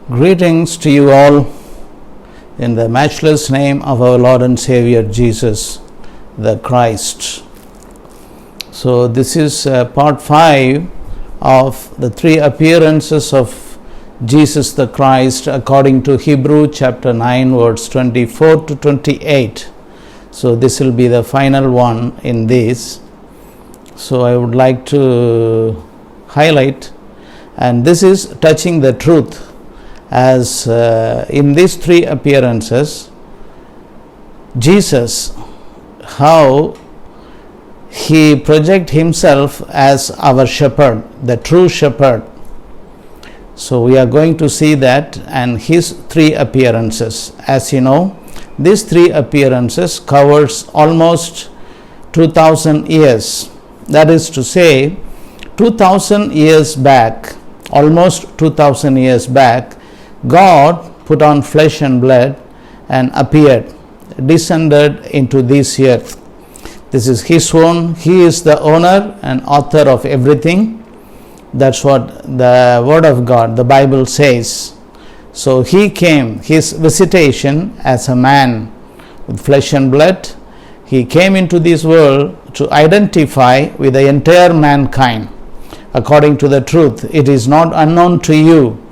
Greetings to you all in the matchless name of our Lord and Savior Jesus the Christ. So this is part 5 of the 3 appearances of Jesus the Christ according to Hebrew chapter 9 verse 24 to 28. So this will be the final one in this. So I would like to highlight, and this is touching the truth, as in these 3 appearances, Jesus, how he projects himself as our shepherd, the true shepherd. So we are going to see that and his 3 appearances. As you know, these 3 appearances covers almost 2000 years. That is to say, 2000 years back, almost 2000 years back, God put on flesh and blood and appeared, descended into this earth. This is his own. He is the owner and author of everything. That's what the word of God, the Bible says. So he came, his visitation as a man with flesh and blood. He came into this world to identify with the entire mankind according to the truth. It is not unknown to you.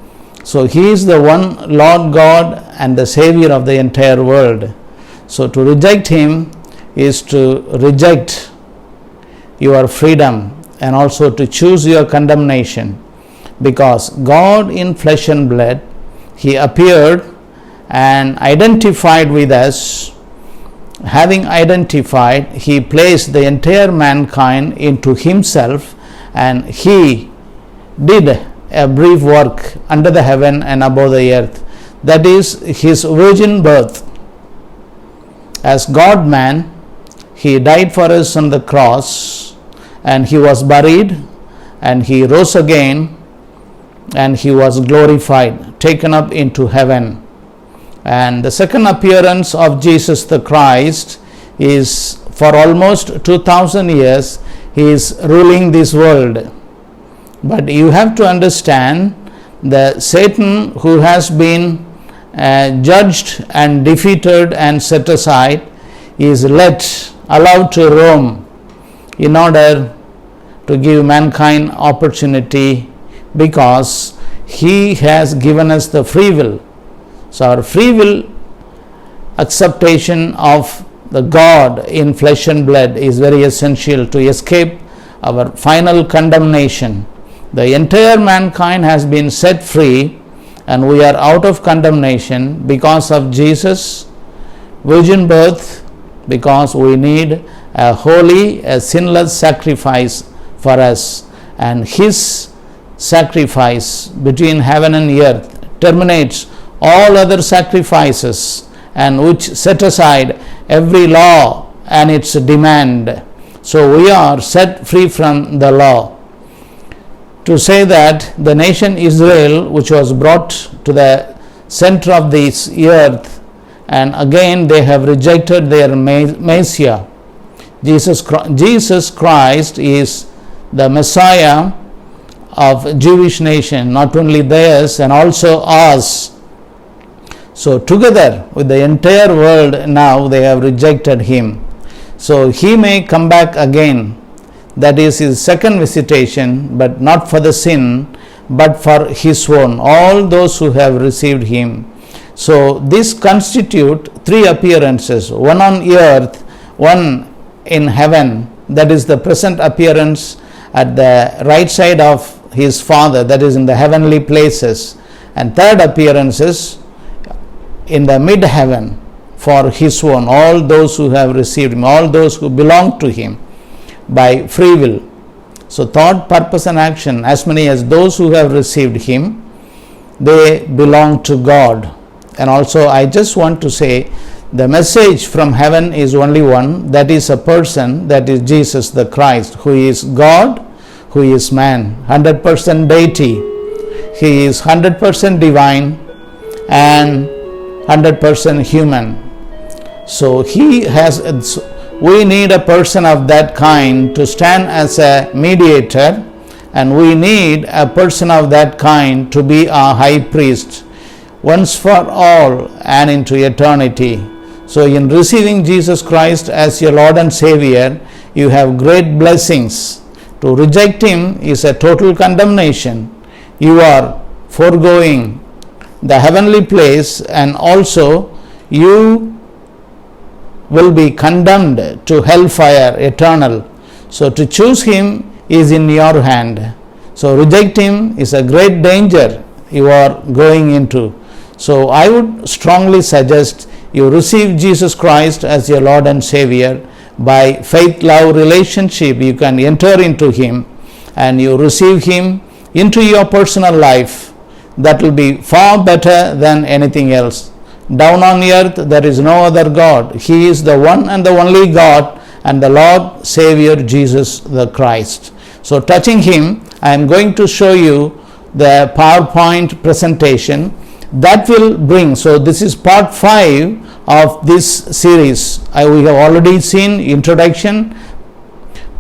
So he is the one Lord God and the Savior of the entire world. So to reject him is to reject your freedom and also to choose your condemnation, because God in flesh and blood, he appeared and identified with us. Having identified, he placed the entire mankind into himself, and he did a brief work under the heaven and above the earth. That is his virgin birth. As God man, he died for us on the cross, and he was buried, and he rose again, and he was glorified, taken up into heaven. And the second appearance of Jesus the Christ is for almost 2000 years, he is ruling this world. But you have to understand that Satan, who has been judged and defeated and set aside, is allowed to roam in order to give mankind opportunity, because he has given us the free will. So our free will acceptation of the God in flesh and blood is very essential to escape our final condemnation. The entire mankind has been set free, and we are out of condemnation because of Jesus' virgin birth, because we need a holy, a sinless sacrifice for us, and his sacrifice between heaven and earth terminates all other sacrifices, and which set aside every law and its demand. So we are set free from the law. To say that the nation Israel, which was brought to the center of this earth, and again they have rejected their Messiah. Jesus Christ is the Messiah of Jewish nation, not only theirs and also ours. So together with the entire world now they have rejected him. So he may come back again. That is his second visitation, but not for the sin, but for his own, all those who have received him. So this constitute 3 appearances, one on earth, one in heaven, that is the present appearance at the right side of his Father, that is in the heavenly places, and third appearances in the mid-heaven for his own, all those who have received him, all those who belong to him by free will. So thought, purpose and action, as many as those who have received him, they belong to God. And also I just want to say, the message from heaven is only one, that is a person, that is Jesus the Christ, who is God, who is man, 100% deity. He is 100% divine and 100% human. So we need a person of that kind to stand as a mediator, and we need a person of that kind to be our high priest. once for all and into eternity. So in receiving Jesus Christ as your Lord and Savior, you have great blessings. To reject Him is a total condemnation. You are foregoing the heavenly place, and also you will be condemned to hellfire eternal. So to choose Him is in your hand. So reject Him is a great danger you are going into. So I would strongly suggest you receive Jesus Christ as your Lord and Savior. By faith-love relationship, you can enter into Him and you receive Him into your personal life. That will be far better than anything else. Down on earth, there is no other God. He is the one and the only God, and the Lord Savior Jesus the Christ. So touching Him, I am going to show you the PowerPoint presentation that will bring. So this is part 5 of this series. We have already seen introduction,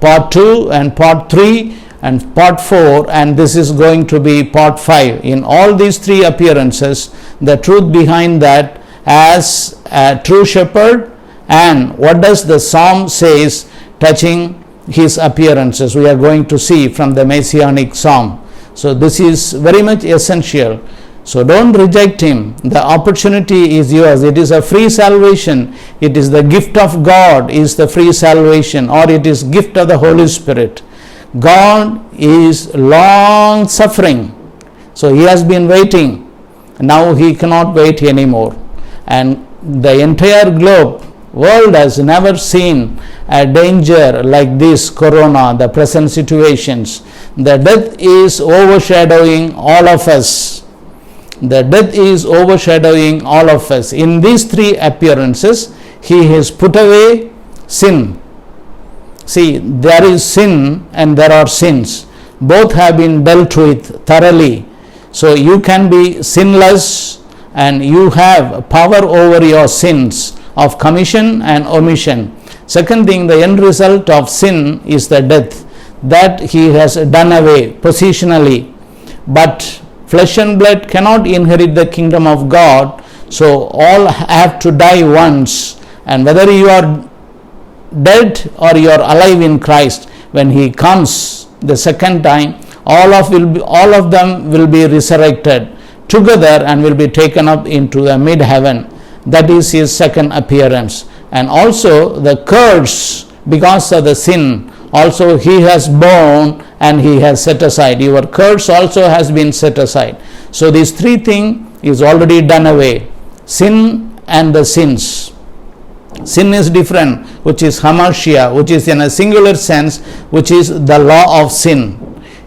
part 2 and part 3 and part 4, and this is going to be part 5. In all these 3 appearances, the truth behind that as a true shepherd, and what does the psalm says touching His appearances, we are going to see from the Messianic psalm. So this is very much essential. So don't reject Him. The opportunity is yours. It is a free salvation. It is the gift of God is the free salvation, or it is gift of the Holy Spirit. God is long suffering. So He has been waiting. Now He cannot wait anymore. And the entire world has never seen a danger like this corona, the present situations. The death is overshadowing all of us. The death is overshadowing all of us. In these 3 appearances, He has put away sin. See, there is sin and there are sins. Both have been dealt with thoroughly. So you can be sinless and you have power over your sins of commission and omission. Second thing, the end result of sin is the death that He has done away positionally. But flesh and blood cannot inherit the kingdom of God. So all have to die once. And whether you are dead or you are alive in Christ, when He comes the second time, all of them will be resurrected together and will be taken up into the mid-heaven. That is His second appearance. And also the curse because of the sin also He has borne and He has set aside. Your curse also has been set aside. So these 3 things is already done away. Sin and the sins. Sin is different, which is hamartia, which is in a singular sense, which is the law of sin.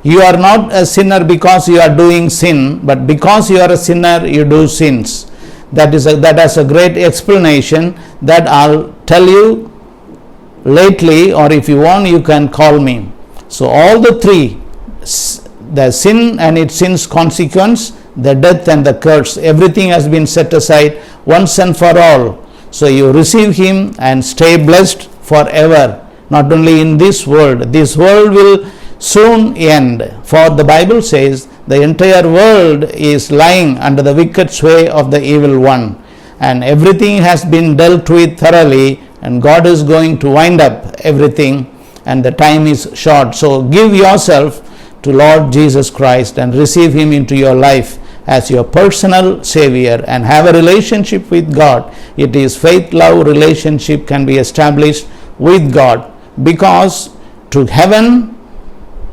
You are not a sinner because you are doing sin, but because you are a sinner, you do sins. That has a great explanation that I'll tell you lately, or if you want, you can call me. So all the 3, the sin and its sin's consequence, the death and the curse, everything has been set aside once and for all. So you receive Him and stay blessed forever. Not only in this world will soon end. For the Bible says the entire world is lying under the wicked sway of the evil one. And everything has been dealt with thoroughly, and God is going to wind up everything, and the time is short. So give yourself to Lord Jesus Christ and receive Him into your life as your personal Savior and have a relationship with God. It is faith-love relationship can be established with God, because to heaven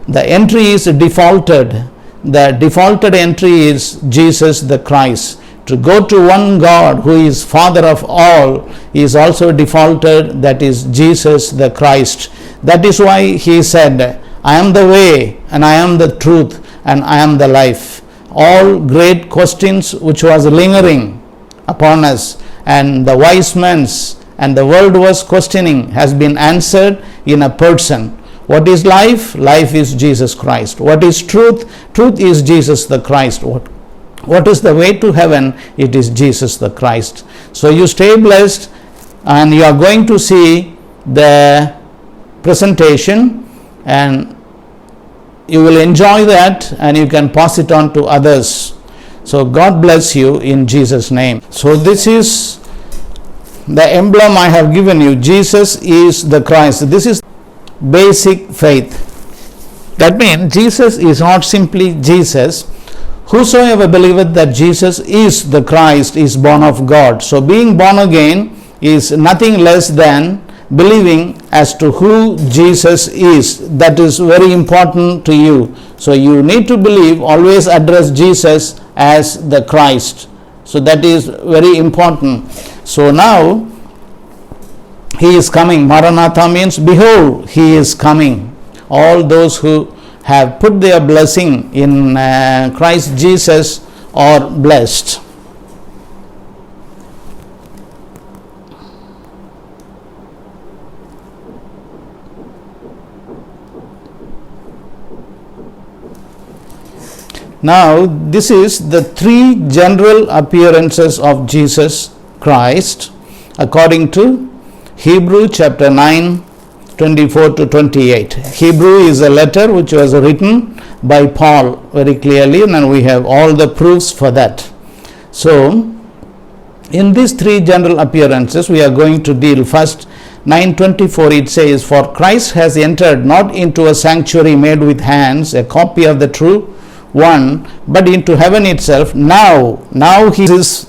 the entry is defaulted. The defaulted entry is Jesus the Christ. To go to one God who is Father of all is also defaulted, that is Jesus the Christ. That is why He said, I am the way and I am the truth and I am the life. All great questions which was lingering upon us, and the wise men's and the world was questioning, has been answered in a person. What is life? Life is Jesus Christ. What is truth? Truth is Jesus the Christ. What is the way to heaven? It is Jesus the Christ. So you stay blessed, and you are going to see the presentation, and you will enjoy that, and you can pass it on to others. So God bless you in Jesus' name. So this is the emblem I have given you. Jesus is the Christ. This is basic faith. That means Jesus is not simply Jesus. Whosoever believeth that Jesus is the Christ is born of God. So being born again is nothing less than believing as to who Jesus is. That is very important to you. So you need to believe, always address Jesus as the Christ. So that is very important. So now he is coming. Maranatha means behold, he is coming. All those who have put their blessing in Christ Jesus are blessed. Now, this is the three general appearances of Jesus Christ according to Hebrew chapter 9, 24 to 28. Hebrew is a letter which was written by Paul very clearly, and we have all the proofs for that. So, in these three general appearances, we are going to deal first. 9:24 it says, "For Christ has entered not into a sanctuary made with hands, a copy of the true one, but into heaven itself. Now he is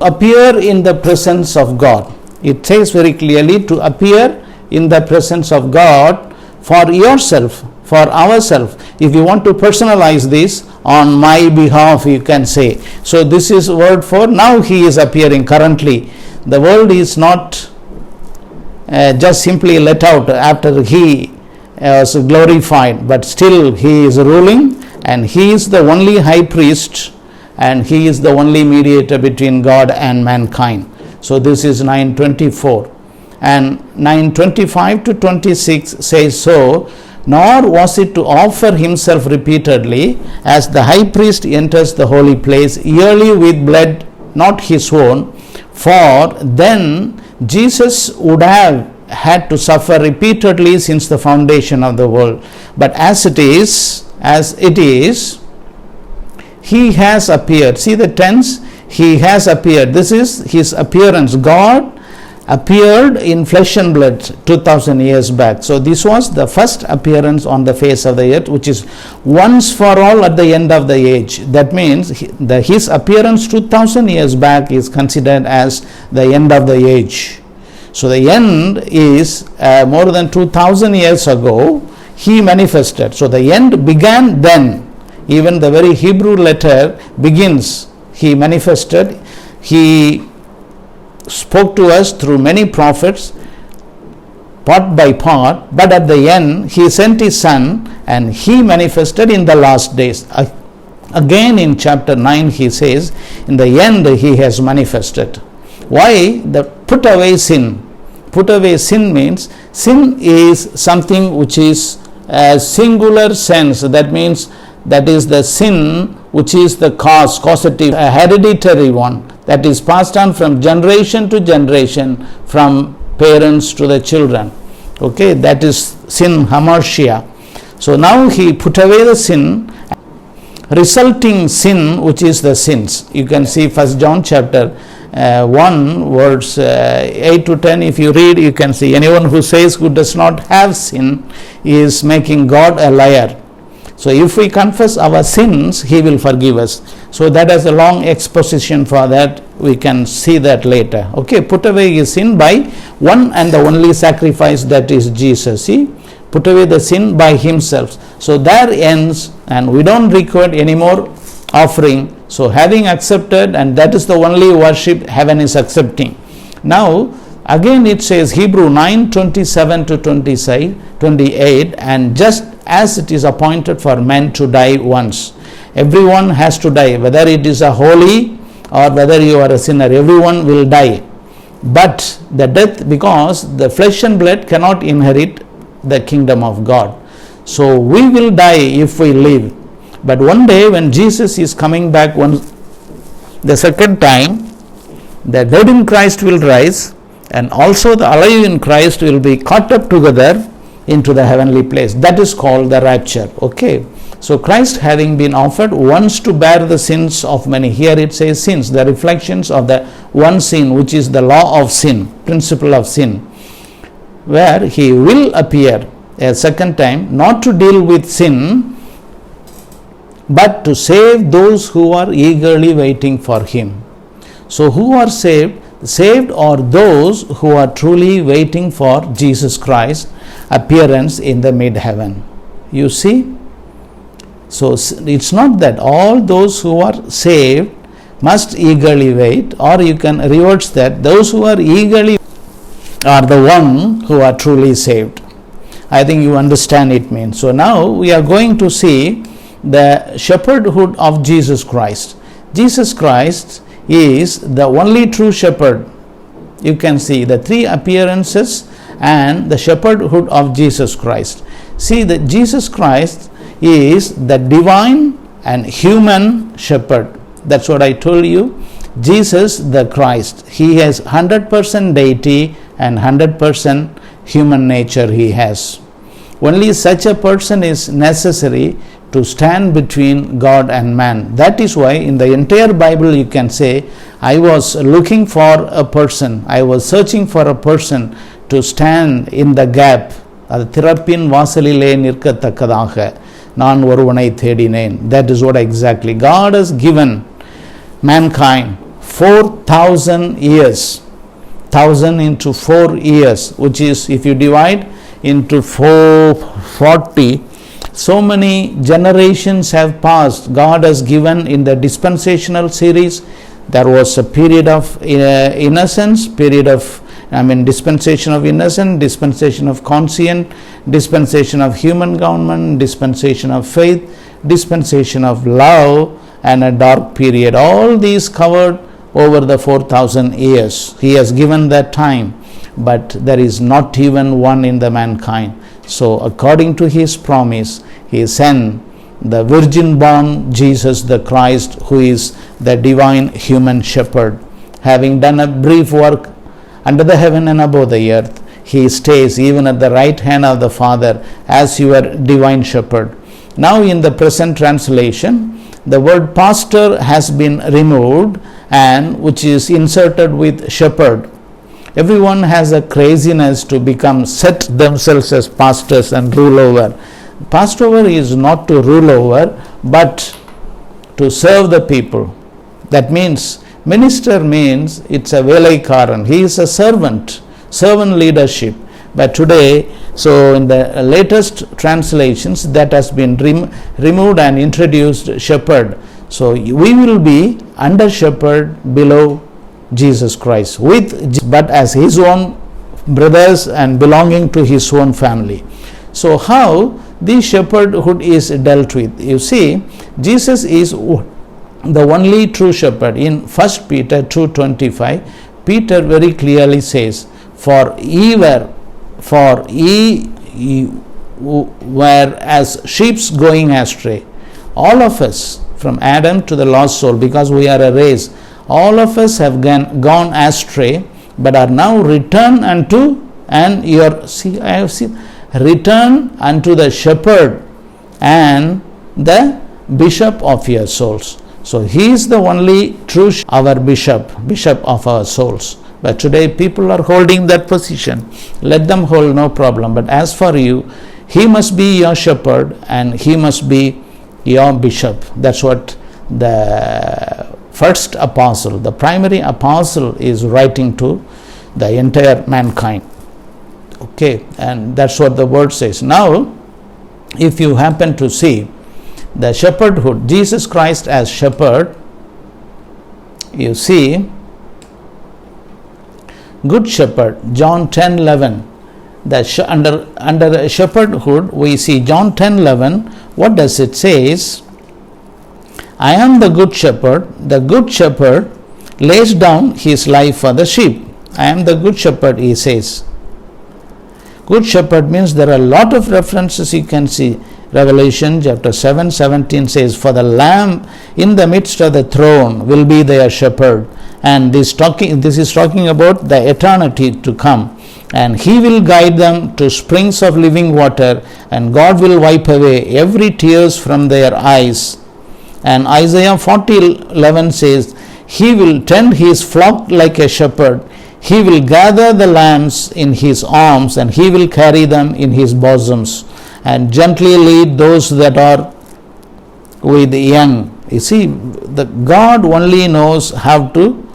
appear in the presence of God." It says very clearly to appear in the presence of God for yourself, for ourselves. If you want to personalize this, on my behalf, you can say. So this is word for now he is appearing currently. The world is not just simply let out after he was glorified, but still he is ruling, and he is the only high priest, and he is the only mediator between God and mankind. So this is 9:24, and 9:25 to 26 says, "So nor was it to offer himself repeatedly, as the high priest enters the holy place yearly with blood not his own, for then Jesus would have had to suffer repeatedly since the foundation of the world. But as it is, he has appeared." See the tense, he has appeared. This is his appearance. God appeared in flesh and blood 2000 years back. So this was the first appearance on the face of the earth, which is once for all at the end of the age. That means his appearance 2000 years back is considered as the end of the age. So the end is more than 2000 years ago he manifested. So the end began then. Even the very Hebrew letter begins, he manifested. He spoke to us through many prophets, part by part, but at the end he sent his son and he manifested in the last days. Again in chapter 9 he says, in the end he has manifested. Why? The put away sin. Put away sin means, sin is something which is a singular sense. That means that is the sin which is the causative, a hereditary one, that is passed on from generation to generation, from parents to the children. Okay, that is sin, hamartia. So now he put away the sin, resulting sin which is the sins. You can see 1 John chapter 1 verse 8 to 10. If you read, you can see anyone who says who does not have sin is making God a liar. So if we confess our sins, he will forgive us. So that is a long exposition for that. We can see that later. Okay, put away his sin by one and the only sacrifice, that is Jesus. See, put away the sin by himself. So there ends, and we don't require any more offering. So having accepted, and that is the only worship heaven is accepting. Now again it says Hebrew 9:27 to 28, and just as it is appointed for men to die once. Everyone has to die, whether it is a holy or whether you are a sinner, everyone will die. But the death, because the flesh and blood cannot inherit the kingdom of God. So we will die if we live. But one day when Jesus is coming back the second time, the dead in Christ will rise, and also the alive in Christ will be caught up together into the heavenly place. That is called the rapture. Okay, So Christ having been offered once to bear the sins of many. Here it says sins, the reflections of the one sin, which is the law of sin, principle of sin, where he will appear a second time, not to deal with sin, but to save those who are eagerly waiting for him. So who are saved? Saved are those who are truly waiting for Jesus Christ's appearance in the mid-heaven. You see? So it's not that all those who are saved must eagerly wait, or you can reverse that, those who are eagerly are the one who are truly saved. I think you understand it means. So now we are going to see the shepherdhood of Jesus Christ. Jesus Christ is the only true shepherd. You can see the three appearances and the shepherdhood of Jesus Christ. See that Jesus Christ is the divine and human shepherd. That's what I told you. Jesus the Christ, he has 100% deity and 100% human nature he has. Only such a person is necessary to stand between God and man. That is why in the entire Bible you can say, I was looking for a person, I was searching for a person to stand in the gap. அது திறப்பின் வாசலிலே நிற்கத்தக்கதாக நான் ஒருவனை தேடினேன். That is what exactly God has given mankind 4,000 years. 1,000 into 4 years, which is, if you divide into 440, so many generations have passed. God has given in the dispensational series. There was a period of innocence, dispensation of innocence, dispensation of conscience, dispensation of human government, dispensation of faith, dispensation of love, and a dark period. All these covered over the 4,000 years. He has given that time, but there is not even one in the mankind. So according to his promise, he sent the virgin born Jesus the Christ, who is the divine human shepherd. Having done a brief work under the heaven and above the earth, he stays even at the right hand of the Father as your divine shepherd. Now in the present translation, the word pastor has been removed, and which is inserted with shepherd. Everyone has a craziness to set themselves as pastors and rule over. Pastor is not to rule over, but to serve the people. That means minister means it's a velaikaran. He is a servant leadership. But today, so in the latest translations, that has been removed and introduced shepherd. So we will be under shepherd below Jesus Christ, but as his own brothers and belonging to his own family. So how the shepherdhood is dealt with? You see, Jesus is the only true shepherd. In 1 Peter 2:25, Peter very clearly says, For ye were as sheep going astray. All of us, from Adam to the lost soul, because we are a race, all of us have gone astray, but are now returned unto, return unto the shepherd and the bishop of your souls. So he is the only true our bishop of our souls. But today people are holding that position. Let them hold, no problem. But as for you, he must be your shepherd and he must be your bishop. That's what the first apostle, the primary apostle, is writing to the entire mankind. Okay, and that's what the word says. Now, if you happen to see the shepherdhood, Jesus Christ as shepherd, you see good shepherd, John 10:11. Under shepherdhood, we see John 10:11. What does it says? I am the good shepherd. The good shepherd lays down his life for the sheep. I am the good shepherd, he says. Good shepherd means there are a lot of references you can see. Revelation chapter 7:17 says, For the Lamb in the midst of the throne will be their shepherd. And this is talking about the eternity to come. and he will guide them to springs of living water, and God will wipe away every tears from their eyes. And Isaiah 40:11 says, he will tend his flock like a shepherd. He will gather the lambs in his arms, and he will carry them in his bosoms, and gently lead those that are with the young. You see, the God only knows how to.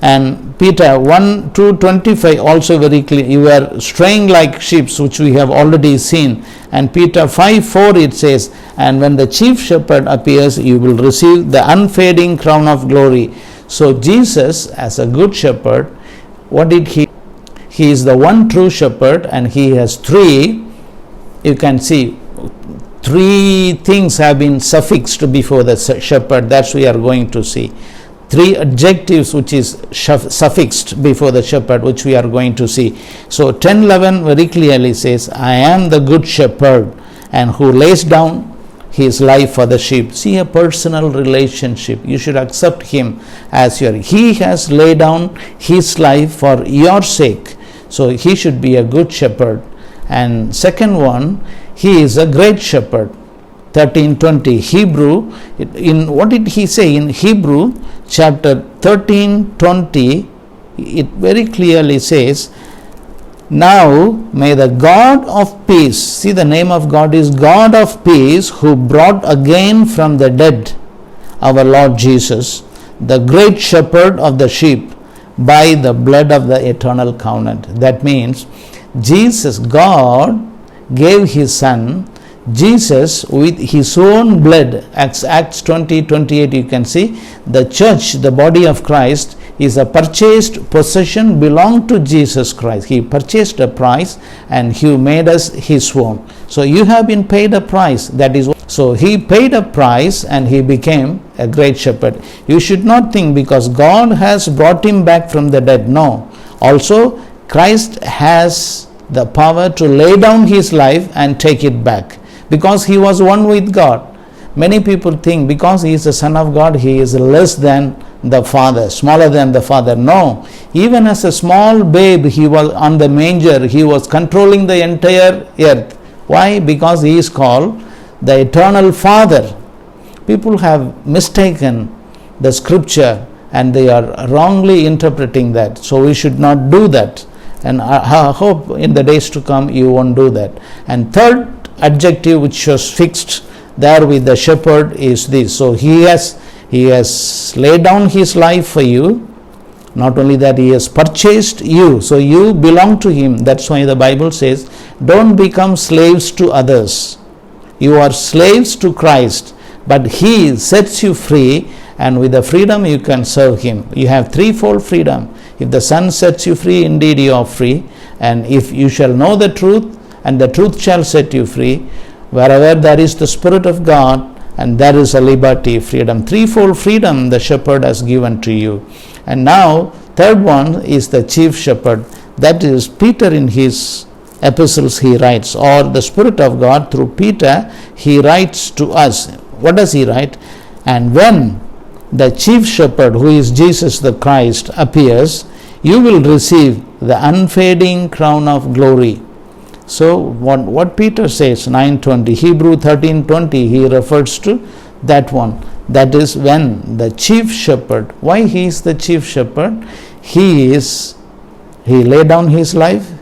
And Peter 1:2-25 also very clear, you are straying like sheep, which we have already seen. And Peter 5:4 it says, and when the chief shepherd appears, you will receive the unfading crown of glory. So Jesus, as a good shepherd, what did he? He is the one true shepherd, and he has three, you can see, three things have been suffixed before the shepherd. That's we are going to see. Three adjectives which is suffixed before the shepherd, which we are going to see. So 10:11 very clearly says, I am the good shepherd, and who lays down his life for the sheep. See, a personal relationship. You should accept him as your. He has laid down his life for your sake. So he should be a good shepherd. And second one, he is a great shepherd. 13:20 Hebrew, in what did he say in Hebrew chapter 13:20? It very clearly says, now may the God of peace, see, the name of God is God of peace, who brought again from the dead our Lord Jesus, the great shepherd of the sheep, by the blood of the eternal covenant. That means Jesus, God gave his son Jesus with his own blood. Acts 20:28 you can see, the church, the body of Christ, is a purchased possession, belong to Jesus Christ. He purchased a price and he made us his own. So you have been paid a price. That is, so he paid a price and he became a great shepherd. You should not think because God has brought him back from the dead. No. Also, Christ has the power to lay down his life and take it back, because he was one with God. Many people think because he is the Son of God, he is less than the Father, smaller than the Father. No, even as a small babe, he was on the manger, he was controlling the entire earth. Why? Because he is called the eternal Father. People have mistaken the scripture and they are wrongly interpreting that. So we should not do that. And I hope in the days to come you won't do that. And third adjective which was fixed there with the shepherd is this. So he has laid down his life for you. Not only that, he has purchased you. So you belong to him. That's why the Bible says, don't become slaves to others. You are slaves to Christ, but he sets you free, and with the freedom you can serve him. You have threefold freedom. If the Son sets you free, indeed you are free. And if you shall know the truth, and the truth shall set you free, wherever there is the Spirit of God, and there is a liberty, freedom. Threefold freedom the shepherd has given to you. And now, third one is the chief shepherd. That is Peter in his epistles he writes, or the Spirit of God through Peter, he writes to us. What does he write? And when the chief shepherd, who is Jesus the Christ, appears, you will receive the unfading crown of glory. So what Peter says, 9:20, Hebrew 13:20, he refers to that one. That is when the chief shepherd. Why he is the chief shepherd? He laid down his life,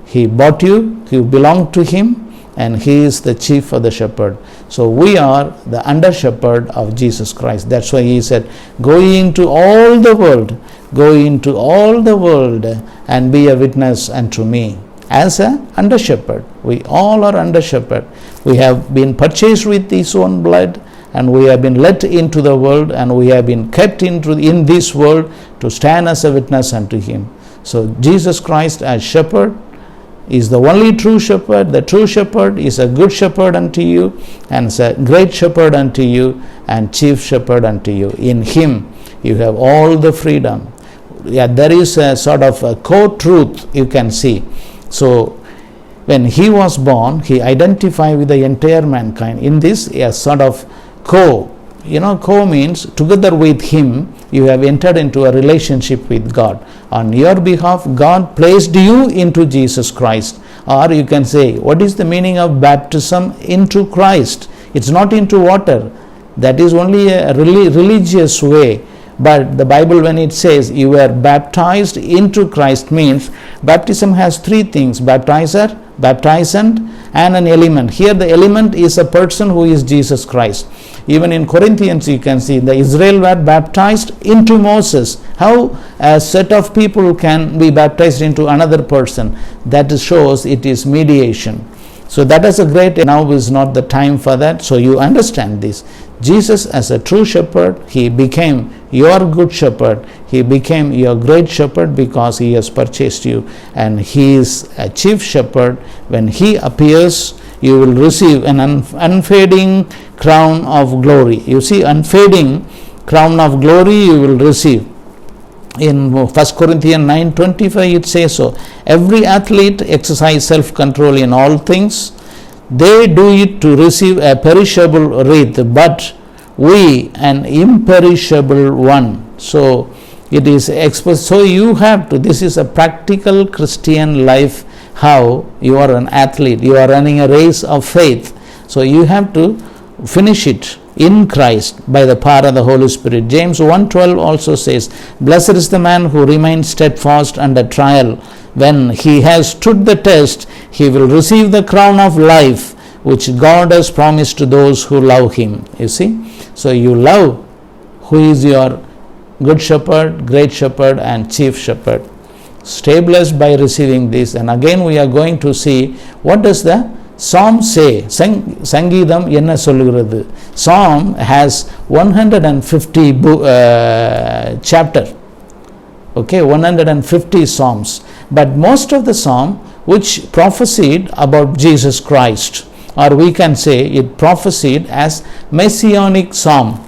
he bought you, you belong to him, and he is the chief of the shepherd. So we are the under shepherd of Jesus Christ. That's why he said, go into all the world, and be a witness unto me. As a under shepherd, we all are under shepherd. We have been purchased with his own blood, and we have been let into the world, and we have been kept in this world to stand as a witness unto him. So Jesus Christ as shepherd is the only true shepherd. The true shepherd is a good shepherd unto you, and is a great shepherd unto you, and chief shepherd unto you. In him you have all the freedom. Yeah, there is a sort of a core truth you can see. So when he was born, he identified with the entire mankind. In this, a sort of co means together with him you have entered into a relationship with God. On your behalf, God placed you into Jesus Christ. Or you can say, what is the meaning of baptism into Christ? It's not into water. That is only a religious way. But the Bible, when it says you were baptized into Christ, means baptism has three things: baptizer, baptizant, and an element. Here the element is a person who is Jesus Christ. Even in Corinthians you can see the Israel were baptized into Moses. How a set of people can be baptized into another person? That shows it is mediation. So that is a great, now is not the time for that. So you understand this. Jesus as a true shepherd, he became your good shepherd. He became your great shepherd because he has purchased you, and he is a chief shepherd. When he appears, you will receive an unfading crown of glory. You see, unfading crown of glory you will receive. In 1 Corinthians 9:25 it says so. Every athlete exercise self-control in all things. They do it to receive a perishable wreath, but we an imperishable one. So it is expressed. So you have to, this is a practical Christian life, how you are an athlete, you are running a race of faith. So you have to finish it in Christ by the power of the Holy Spirit. James 1:12 also says, blessed is the man who remains steadfast under trial. When he has stood the test, he will receive the crown of life which God has promised to those who love him. You see, so you love who is your good shepherd, great shepherd, and chief shepherd. Stay blessed by receiving this. And again we are going to see what does the Psalm say. Sangidam enna sollugirathu. Psalm has 150 chapter. Okay, 150 psalms. But most of the psalm which prophesied about Jesus Christ, or we can say it prophesied as messianic psalm.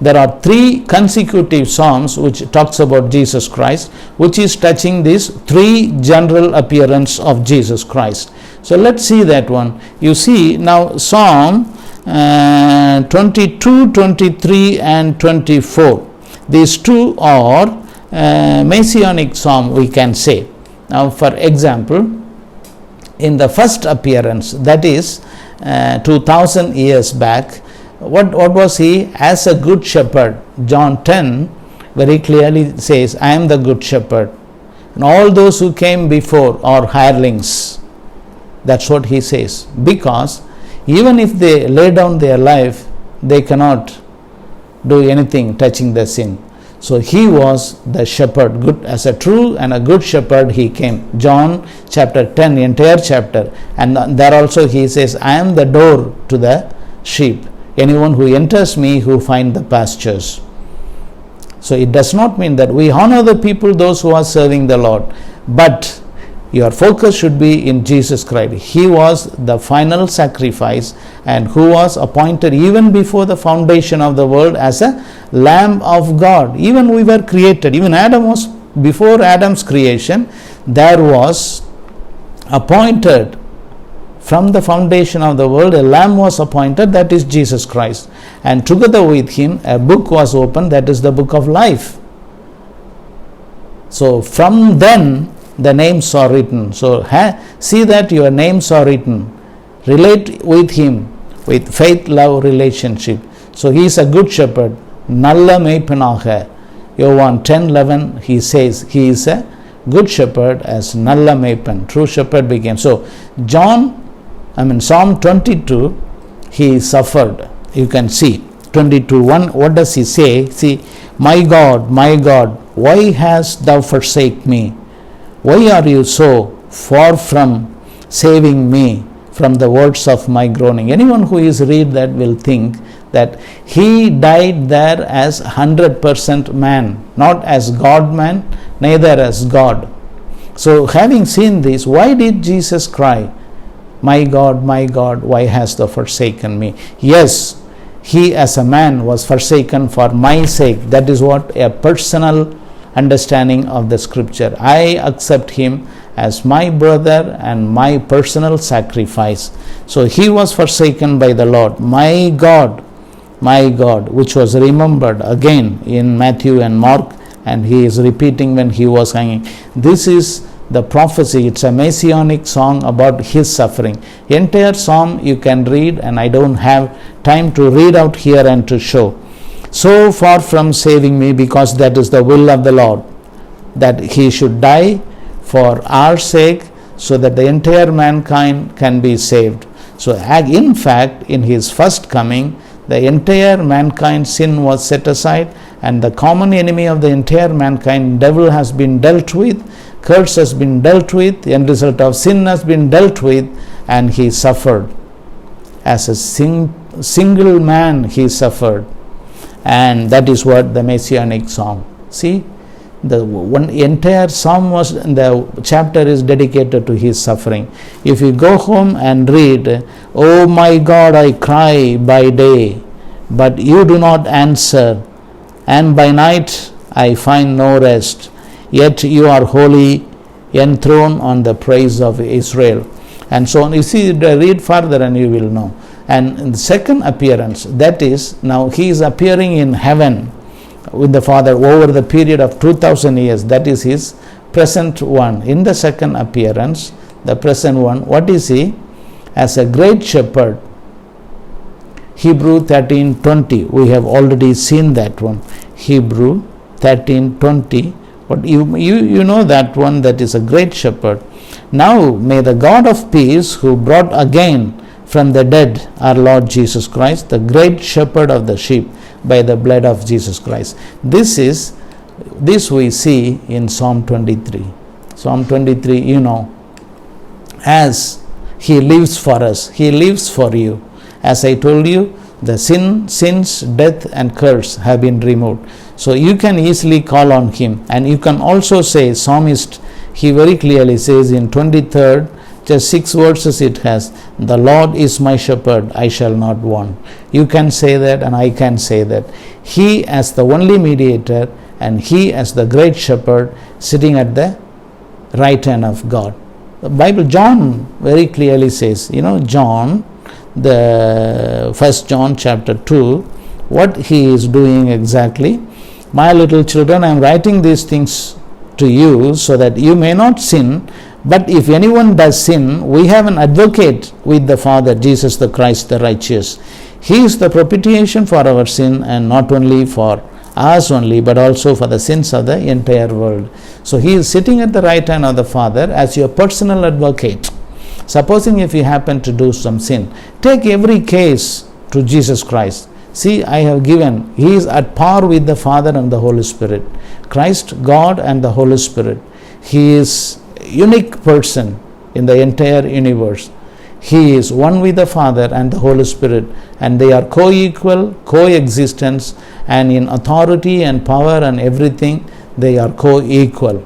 There are three consecutive psalms which talks about Jesus Christ, which is touching these three general appearance of Jesus Christ. So let's see that one. You see now Psalm 22, 23 and 24. These two are messianic psalm, we can say. Now for example, in the first appearance, that is 2000 years back, what was he? As a good shepherd. John 10 very clearly says, I am the good shepherd, and all those who came before are hirelings. That's what he says, because even if they lay down their life, they cannot do anything touching the sin. So he was the shepherd, good, as a true and a good shepherd he came. John chapter 10, entire chapter, and there also he says, I am the door to the sheep. Anyone who enters me, who find the pastures. So it does not mean that we honor the people, those who are serving the Lord, but your focus should be in Jesus Christ. He was the final sacrifice, and who was appointed even before the foundation of the world as a Lamb of God. Even we were created, even Adam was, before Adam's creation, there was appointed from the foundation of the world, a lamb was appointed, that is Jesus Christ. And together with him, a book was opened, that is the book of life. So from then, the names are written. So see that your names are written. Relate with him with faith, love, relationship. So he is a good shepherd. Nalla meipanaga. Yovan 10:11 he says he is a good shepherd as Nalla meipan. True shepherd became. So Psalm 22, he suffered. You can see 22:1. What does he say? See, my God, why hast thou forsaken me? Why are you so far from saving me from the words of my groaning? Anyone who is read that will think that he died there as 100% man, not as God man, neither as God. So having seen this, why did Jesus cry, my God, why hast thou forsaken me? Yes, he as a man was forsaken for my sake. That is what a personal understanding of the scripture. I accept him as my brother and my personal sacrifice. So he was forsaken by the Lord. My God, my God, which was remembered again in Matthew and Mark, and he is repeating when he was hanging. This is the prophecy. It's a messianic song about his suffering. Entire psalm you can read, and I don't have time to read out here and to show. So far from saving me, because that is the will of the Lord, that he should die for our sake, so that the entire mankind can be saved. So in fact, in his first coming, the entire mankind's sin was set aside, and the common enemy of the entire mankind, devil, has been dealt with, curse has been dealt with, the end result of sin has been dealt with, and he suffered. As a single man he suffered, and that is what the messianic psalm. See, the one entire psalm was, the chapter is dedicated to his suffering. If you go home and read, "Oh my God, I cry by day, but you do not answer, and by night I find no rest. Yet you are holy, enthroned on the praise of Israel." And so on. You see, read further and you will know. And in the second appearance, that is, now he is appearing in heaven with the Father over the period of 2000 years. That is his present one. In the second appearance, the present one, what is he? As a great shepherd. Hebrew 13:20, we have already seen that one. Hebrew 13:20, but you know that one, that is a great shepherd. Now may the God of peace, who brought again from the dead our Lord Jesus Christ, the great shepherd of the sheep, by the blood of Jesus Christ. This we see in Psalm 23. Psalm 23, you know, as he lives for us, he lives for you. As I told you, the sins, death and curse have been removed. So you can easily call on him. And you can also say, psalmist, he very clearly says in 23rd, just 6 verses it has, "The Lord is my shepherd, I shall not want." You can say that, and I can say that. He as the only mediator, and he as the great shepherd, sitting at the right hand of God. The Bible, John very clearly says, John, the 1 John chapter 2, what he is doing exactly. "My little children, I am writing these things to you so that you may not sin. But if anyone does sin, we have an advocate with the Father, Jesus the Christ, the righteous. He is the propitiation for our sin, and not only for us only, but also for the sins of the entire world." So he is sitting at the right hand of the Father as your personal advocate. Supposing if you happen to do some sin, take every case to Jesus Christ. See, I have given, he is at par with the Father and the Holy Spirit. Christ, God and the Holy Spirit. He is unique person in the entire universe. He is one with the Father and the Holy Spirit, and they are co-equal, coexistence, and in authority and power and everything they are co-equal,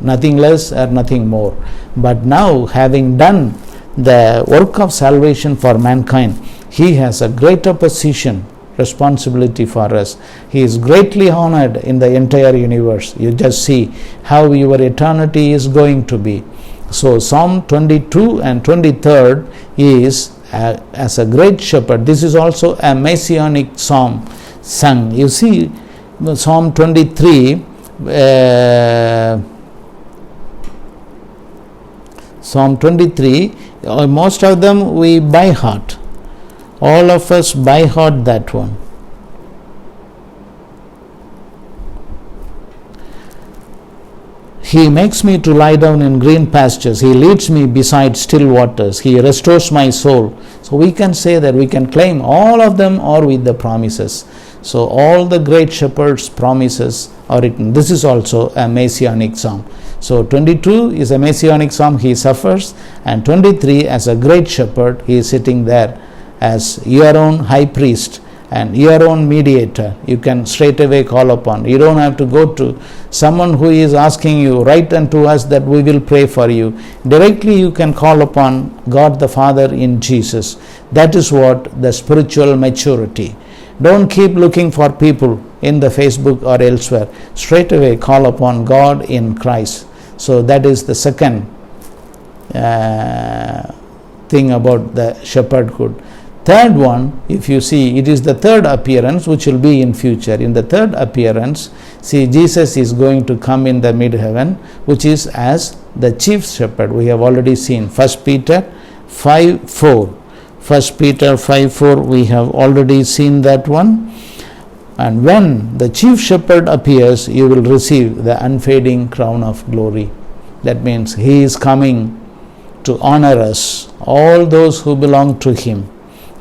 nothing less or nothing more. But now, having done the work of salvation for mankind, he has a greater position, responsibility for us. He is greatly honored in the entire universe. You just see how your eternity is going to be. So Psalm 22 and 23rd is as a great shepherd. This is also a messianic psalm sung. You see, Psalm 23, Psalm 23, most of them we by heart. All of us by heart that one. He makes me to lie down in green pastures. He leads me beside still waters. He restores my soul. So we can say that, we can claim all of them are with the promises. So all the great shepherds' promises are written. This is also a messianic psalm. So 22 is a messianic psalm, he suffers, and 23 as a great shepherd, he is sitting there as your own high priest and your own mediator. You can straight away call upon. You don't have to go to someone who is asking you, write unto us that we will pray for you. Directly you can call upon God the Father in Jesus. That is what the spiritual maturity. Don't keep looking for people in the Facebook or elsewhere. Straight away call upon God in Christ. So that is the second thing about the shepherdhood. third one, if you see, it is the third appearance which will be in future. In the third appearance, see, Jesus is going to come in the mid-heaven, which is as the chief shepherd. We have already seen 1 Peter 5:4. 1 Peter 5:4, we have already seen that one. And when the chief shepherd appears, you will receive the unfading crown of glory. That means he is coming to honor us, all those who belong to him.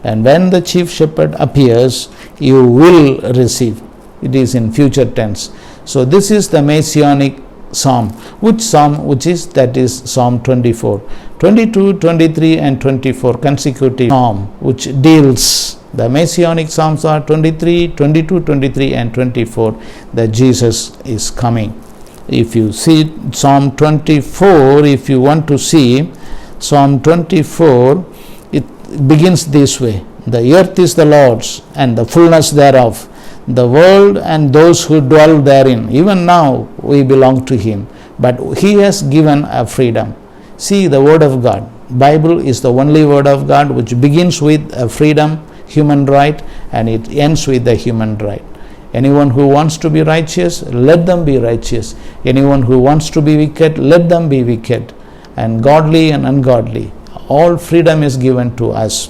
And when the chief shepherd appears, you will receive. It is in future tense. So this is the messianic psalm. Which psalm? Which is? That is Psalm 24. 22, 23 and 24 consecutive psalm which deals. The messianic psalms are 23, 22, 23 and 24 that Jesus is coming. If you see Psalm 24, if you want to see Psalm 24, it begins this way. The earth is the Lord's and the fullness thereof, the world and those who dwell therein. Even now we belong to him, but he has given a freedom. See, the word of God. Bible is the only word of God which begins with a freedom, human right, and it ends with the human right. Anyone who wants to be righteous, let them be righteous. Anyone who wants to be wicked, let them be wicked. And godly and ungodly, all freedom is given to us.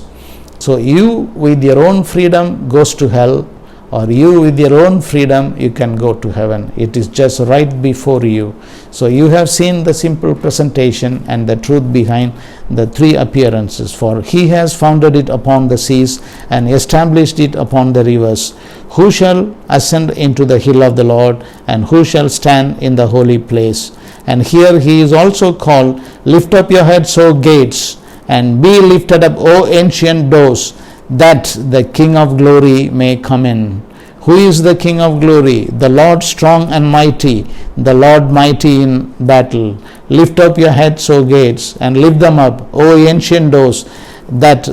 So you with your own freedom goes to hell, or you with your own freedom you can go to heaven. It is just right before you. So you have seen the simple presentation and the truth behind the three appearances. For he has founded it upon the seas and established it upon the rivers. Who shall ascend into the hill of the Lord, and who shall stand in the holy place? And here he is also called, lift up your heads, O gates, and be lifted up, O ancient doors, that the King of glory may come in. Who is the King of glory? The Lord strong and mighty, the Lord mighty in battle. Lift up your heads, O gates, and lift them up, O ancient doors, that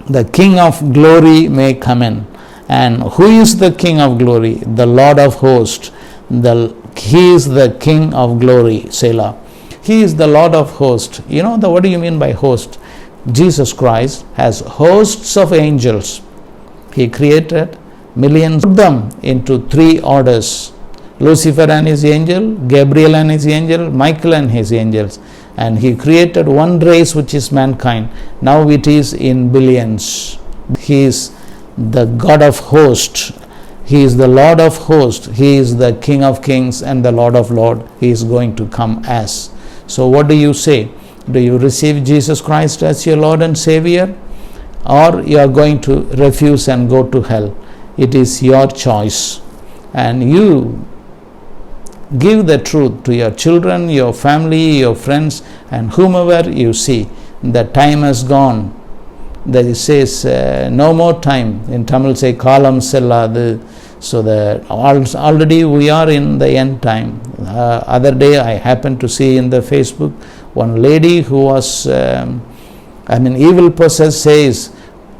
the King of glory may come in. And who is the King of glory? The Lord of hosts. He is the King of glory. Selah. He is the Lord of hosts. You know, what do you mean by host? Jesus Christ has hosts of angels. He created millions of them into three orders: Lucifer and his angel, Gabriel and his angel, Michael and his angels. And he created one race, which is mankind. Now it is in billions. He is the God of hosts. He is the Lord of hosts. He is the King of kings and the Lord of lords. He is going to come as. So what do you say? Do you receive Jesus Christ as your Lord and Savior, or you are going to refuse and go to hell? It is your choice. And you give the truth to your children, your family, your friends, and whomever you see. The time has gone. That it says no more time. In Tamil say kalam selladu. So already we are in the end time. Other day I happened to see in the Facebook one lady who was evil possessed says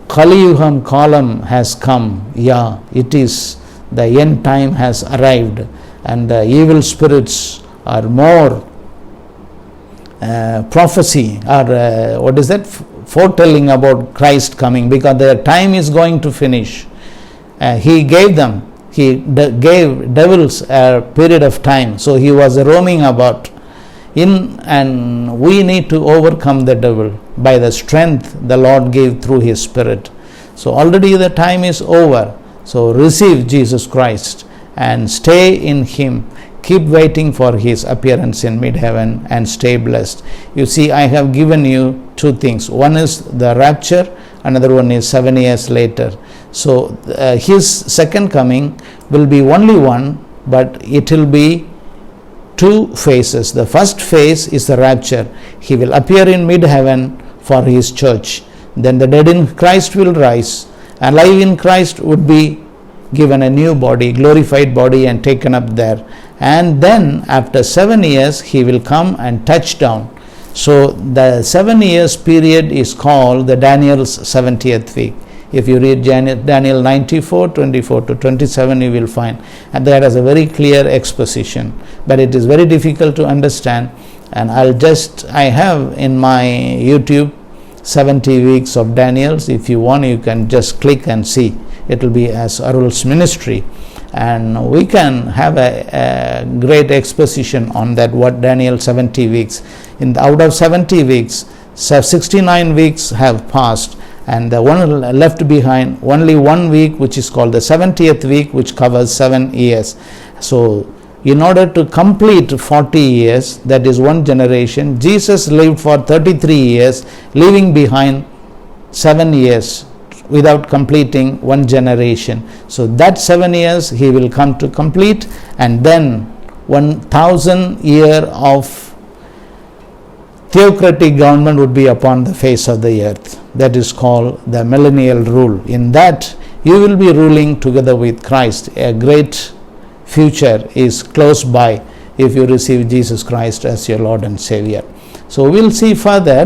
Kaliyugam kalam has come. Yeah, it is. The end time has arrived, and the evil spirits are more prophecy or foretelling about Christ coming, because their time is going to finish. He gave gave devils a period of time, so he was roaming about and we need to overcome the devil by the strength the Lord gave through his Spirit. So already the time is over. So receive Jesus Christ and stay in him. Keep waiting for his appearance in mid-heaven and stay blessed. You see, I have given you two things. One is the rapture, another one is 7 years later. So his second coming will be only one, but it will be two phases. The first phase is the rapture. He will appear in mid-heaven for his church. Then the dead in Christ will rise. Alive in Christ would be given a new body, glorified body, and taken up there. And then after 7 years he will come and touch down. So the 7 years period is called the Daniel's 70th week. If you read Daniel 94, 24 to 27, you will find. And that has a very clear exposition. But it is very difficult to understand. And I have in my YouTube 70 weeks of Daniel's. If you want, you can just click and see. It will be as Arul's ministry, and we can have a great exposition on that, what Daniel 70 weeks. Out of 70 weeks, 69 weeks have passed, and the one left behind, only 1 week, which is called the 70th week, which covers 7 years. So in order to complete 40 years, that is one generation, Jesus lived for 33 years, leaving behind 7 years without completing one generation. So that 7 years he will come to complete, and then 1,000 year of theocratic government would be upon the face of the earth. That is called the millennial rule. In that you will be ruling together with Christ. A great future is close by if you receive Jesus Christ as your Lord and Savior. So we'll see further.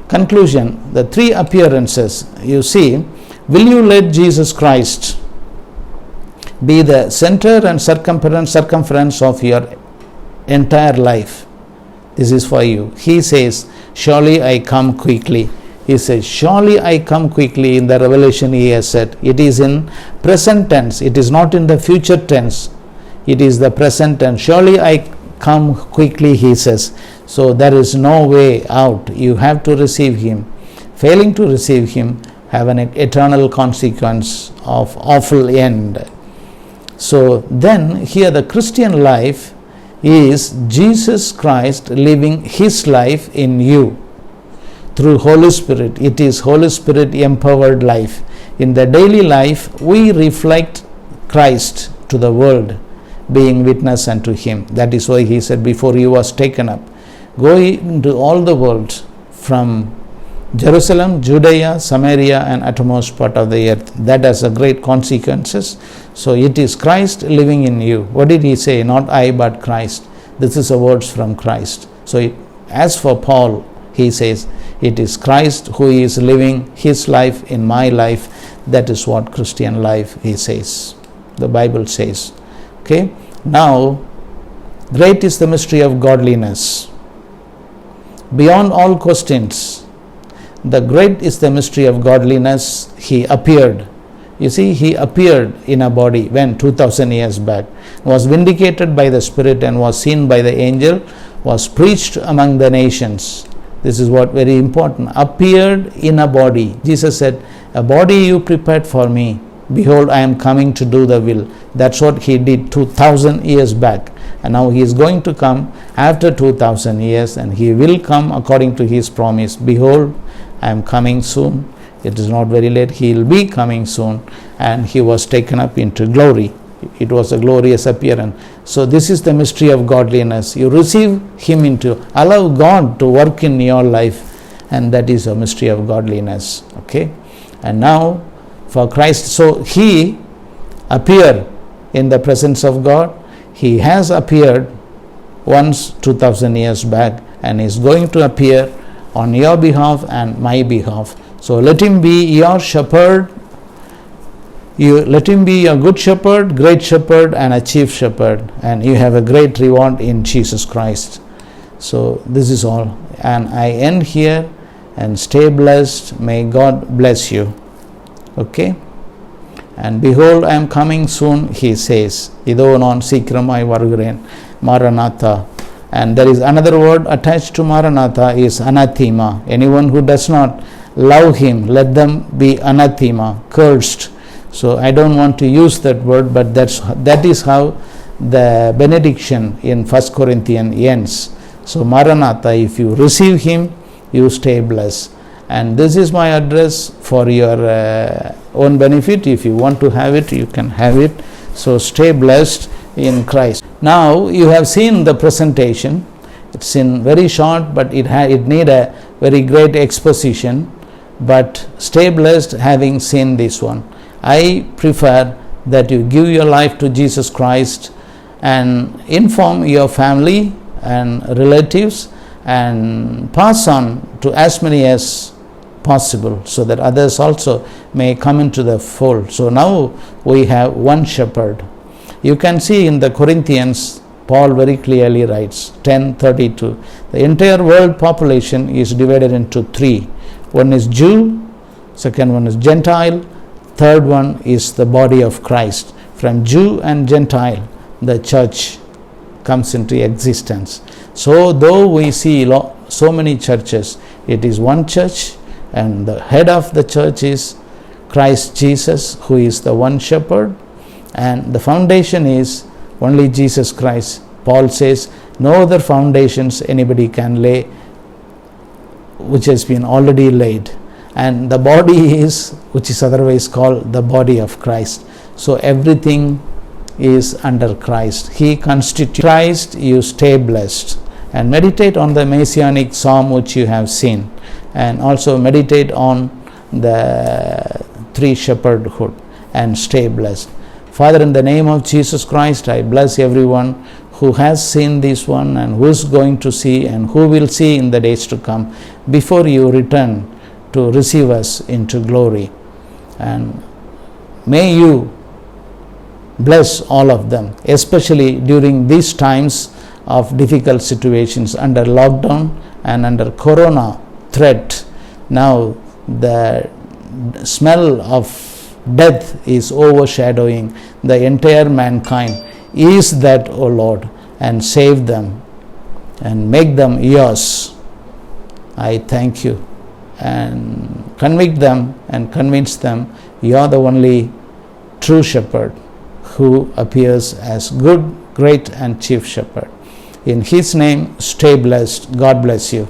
Conclusion, the 3 appearances. You see, will you let Jesus Christ be the center and circumference of your entire life? This is for you. He says, surely I come quickly. He says, surely I come quickly. In the Revelation he has said, it is in present tense. It is not in the future tense. It is the present tense. Surely I come quickly, he says. So there is no way out. You have to receive him. Failing to receive him have an eternal consequence of awful end. So then here the Christian life is Jesus Christ living his life in you through Holy Spirit. It is Holy Spirit empowered life. In the daily life we reflect Christ to the world, being witness unto him. That is why he said, before he was taken up, go into all the world, from Jerusalem, Judea, Samaria, and uttermost part of the earth. That has a great consequences. So it is Christ living in you. What did he say? Not I, but Christ. This is a words from Christ. So as for Paul, he says, it is Christ who is living his life in my life. That is what Christian life, he says. The Bible says. Okay. Now, great is the mystery of godliness. Beyond all questions, the great is the mystery of godliness. He appeared. You see, he appeared in a body when 2000 years back, was vindicated by the Spirit and was seen by the angel, was preached among the nations. This is what very important. Appeared in a body. Jesus said, a body you prepared for me. Behold, I am coming to do the will. That's what he did 2000 years back. And now he is going to come after 2000 years, and he will come according to his promise. Behold, I am coming soon. It is not very late. He will be coming soon. And he was taken up into glory. It was a glorious appearance. So this is the mystery of godliness. You receive him into, allow God to work in your life, and that is a mystery of godliness. Okay. And now for Christ, so he appeared in the presence of God. He has appeared once 2000 years back, and is going to appear on your behalf and my behalf. So let him be your shepherd. Let him be a good shepherd, great shepherd, and a chief shepherd, and you have a great reward in Jesus Christ. So this is all, and I end here, and stay blessed. May God bless you. Okay. And behold, I am coming soon, he says. Idho non sikramai varugiren, Maranatha. And there is another word attached to Maranatha, is anathema. Anyone who does not love him, let them be anathema, cursed. So I don't want to use that word, but that is how the benediction in 1 Corinthians ends. So Maranatha, if you receive him, you stay blessed. And this is my address for your own benefit. If you want to have it, you can have it. So stay blessed in Christ. Now you have seen the presentation. It's in very short, but it need a very great exposition. But stay blessed having seen this one. I prefer that you give your life to Jesus Christ and inform your family and relatives and pass on to as many as possible, so that others also may come into the fold. So now we have one shepherd. You can see in the Corinthians, Paul very clearly writes 10:32, the entire world population is divided into three. One is Jew, second one is Gentile, third one is the body of Christ. From Jew and Gentile, the church comes into existence. So though we see so many churches, it is one church, and the head of the church is Christ Jesus, who is the one shepherd, and the foundation is only Jesus Christ. Paul says, no other foundations anybody can lay which has been already laid. And the body is, which is otherwise called the body of Christ. So everything is under Christ. He constitutes Christ, you stay blessed. And meditate on the Messianic psalm which you have seen, and also meditate on the three shepherdhood, and stay blessed. Father, in the name of Jesus Christ, I bless everyone who has seen this one and who is going to see and who will see in the days to come, before you return to receive us into glory. And may you bless all of them, especially during these times of difficult situations under lockdown and under corona threat. Now the smell of death is overshadowing the entire mankind. Ease that, O Lord, and save them and make them yours. I thank you, and convict them and convince them you are the only true shepherd who appears as good, great and chief shepherd. In his name, stay blessed. God bless you.